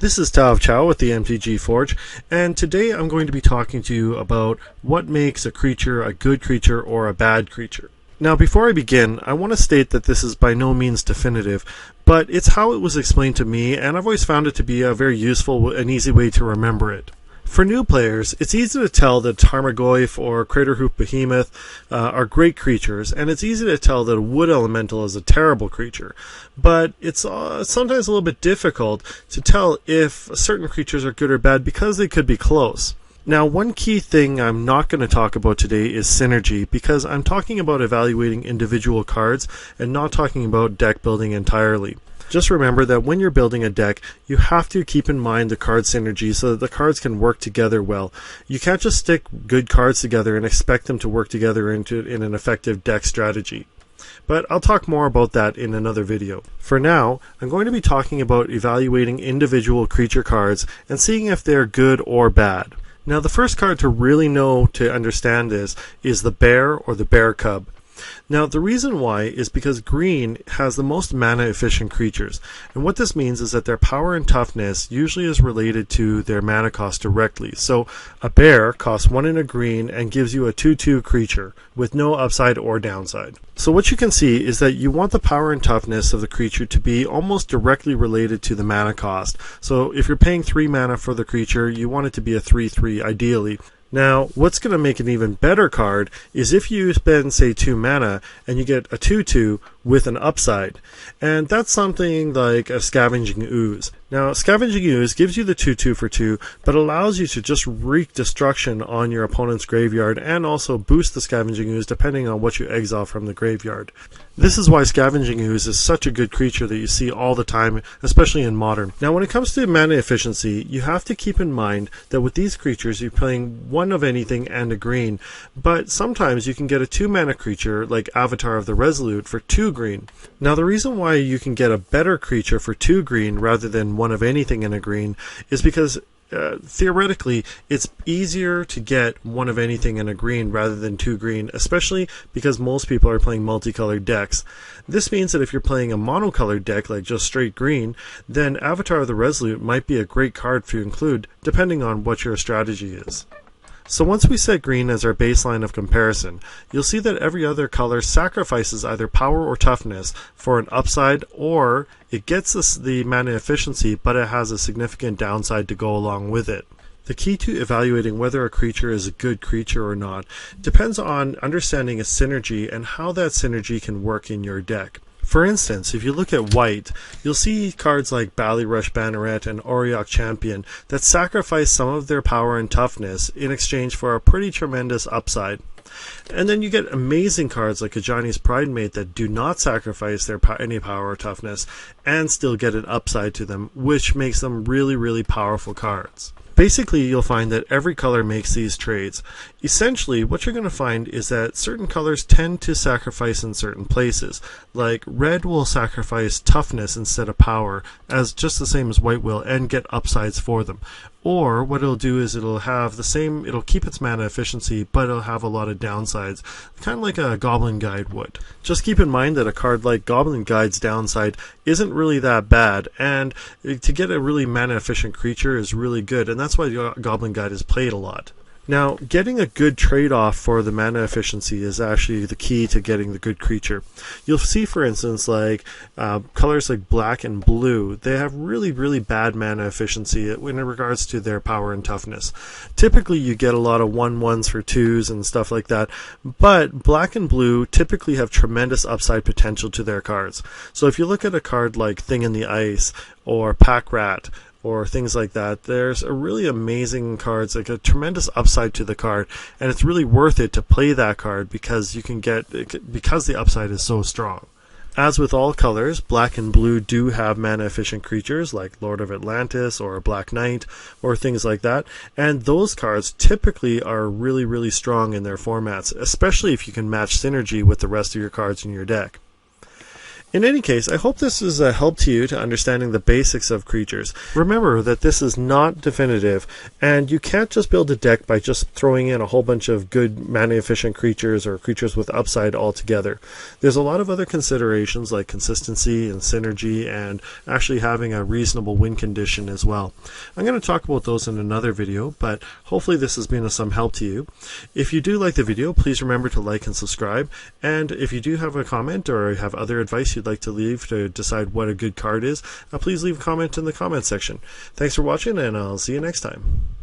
This is Tav Chow with the MTG Forge, and today I'm going to be talking to you about what makes a creature a good creature or a bad creature. Now, before I begin, I want to state that this is by no means definitive, but it's how it was explained to me, and I've always found it to be a very useful and easy way to remember it. For new players, it's easy to tell that Tarmogoyf or Craterhoof Behemoth are great creatures, and it's easy to tell that a Wood Elemental is a terrible creature. But it's sometimes a little bit difficult to tell if certain creatures are good or bad because they could be close. Now, one key thing I'm not going to talk about today is synergy, because I'm talking about evaluating individual cards and not talking about deck building entirely. Just remember that when you're building a deck, you have to keep in mind the card synergy so that the cards can work together well. You can't just stick good cards together and expect them to work together in an effective deck strategy. But I'll talk more about that in another video. For now, I'm going to be talking about evaluating individual creature cards and seeing if they're good or bad. Now, the first card to really know to understand this is the bear or the bear cub. Now, the reason why is because green has the most mana efficient creatures, and what this means is that their power and toughness usually is related to their mana cost directly. So a bear costs 1 in a green and gives you a 2/2 creature with no upside or downside. So what you can see is that you want the power and toughness of the creature to be almost directly related to the mana cost. So if you're paying 3 mana for the creature, you want it to be a 3/3 ideally. Now, what's going to make an even better card is if you spend, say, 2 mana and you get a 2/2 with an upside. And that's something like a Scavenging Ooze. Now, Scavenging Ooze gives you the 2/2 for 2, but allows you to just wreak destruction on your opponent's graveyard and also boost the Scavenging Ooze depending on what you exile from the graveyard. This is why Scavenging Ooze is such a good creature that you see all the time, especially in Modern. Now, when it comes to mana efficiency, you have to keep in mind that with these creatures, you're playing 1 of anything and a green, but sometimes you can get a 2 mana creature like Avatar of the Resolute for 2 green. Now, the reason why you can get a better creature for 2 green rather than 1 of anything in a green is because theoretically it's easier to get 1 of anything in a green rather than 2 green, especially because most people are playing multicolored decks. This means that if you're playing a monocolored deck like just straight green, then Avatar of the Resolute might be a great card to include depending on what your strategy is. So once we set green as our baseline of comparison, you'll see that every other color sacrifices either power or toughness for an upside, or it gets us the mana efficiency, but it has a significant downside to go along with it. The key to evaluating whether a creature is a good creature or not depends on understanding its synergy and how that synergy can work in your deck. For instance, if you look at white, you'll see cards like Ballyrush Banneret and Auriok Champion that sacrifice some of their power and toughness in exchange for a pretty tremendous upside. And then you get amazing cards like Ajani's Pridemate that do not sacrifice any power or toughness and still get an upside to them, which makes them really, really powerful cards. Basically, you'll find that every color makes these trades. Essentially, what you're going to find is that certain colors tend to sacrifice in certain places. Like red will sacrifice toughness instead of power, as just the same as white will, and get upsides for them. Or what it'll do is it'll keep its mana efficiency, but it'll have a lot of downsides, kind of like a Goblin Guide would. Just keep in mind that a card like Goblin Guide's downside isn't really that bad, and to get a really mana efficient creature is really good, and that's why the Goblin Guide is played a lot. Now, getting a good trade-off for the mana efficiency is actually the key to getting the good creature. You'll see, for instance, like colors like black and blue, they have really, really bad mana efficiency in regards to their power and toughness. Typically, you get a lot of 1/1s for 2s and stuff like that, but black and blue typically have tremendous upside potential to their cards. So if you look at a card like Thing in the Ice or Pack Rat, or things like that, there's a really amazing cards, like a tremendous upside to the card, and it's really worth it to play that card because the upside is so strong. As with all colors, black and blue do have mana efficient creatures like Lord of Atlantis or Black Knight or things like that, and those cards typically are really, really strong in their formats, especially if you can match synergy with the rest of your cards in your deck. In any case, I hope this is a help to you to understanding the basics of creatures. Remember that this is not definitive, and you can't just build a deck by just throwing in a whole bunch of good mana-efficient creatures or creatures with upside altogether. There's a lot of other considerations like consistency and synergy and actually having a reasonable win condition as well. I'm going to talk about those in another video, but hopefully this has been of some help to you. If you do like the video, please remember to like and subscribe, and if you do have a comment or have other advice you'd like to leave to decide what a good card is, please leave a comment in the comment section. Thanks for watching, and I'll see you next time.